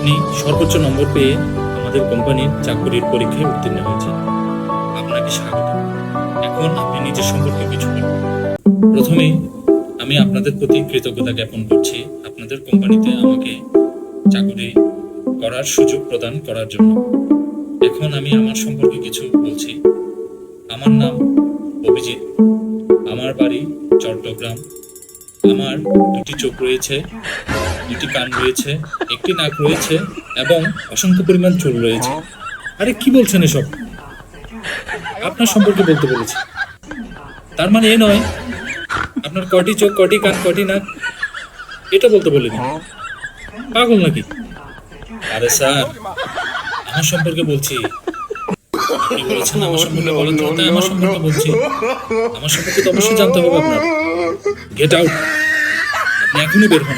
আপনি সর্বোচ্চ নম্বর পেয়ে আমাদের কোম্পানির চাকরির পরীক্ষায় উত্তীর্ণ হয়েছেন। আপনাকে স্বাগত। এখন আপনি নিজের সম্পর্কে কিছু বলুন। প্রথমেই আমি আপনাদের প্রতি কৃতজ্ঞতা জ্ঞাপন করছি আপনাদের কোম্পানিতে আমাকে চাকরি করার সুযোগ প্রদান করার জন্য। এখন আমি আমার সম্পর্কে কিছু বলছি। আমার নাম অভিজিৎ। আমার বাড়ি চট্টগ্রাম। আমার দুটি চোখ রয়েছে, দুটি কান রয়েছে, একটি নাক রয়েছে এবং অসংখ্য পরিমাণ চুল রয়েছে। আরে কি বলছেন এসব? আপনার সম্পর্কে বলতে বলেছি। তার মানে এ নয় আপনার কয়টি চোখ, কয়টি কান, কয়টি নাক এটা বলতে বলিনি। পাগল নাকি? আরে স্যার, আমার সম্পর্কে বলছি। আপনি বলেছেন আমার সম্পর্কে বলেন, তো তাই আমার সম্পর্কে বলছি। আমার সম্পর্কে তো অবশ্যই জানতে হবে আপনার। Get out. আপনি এখনই বের হন।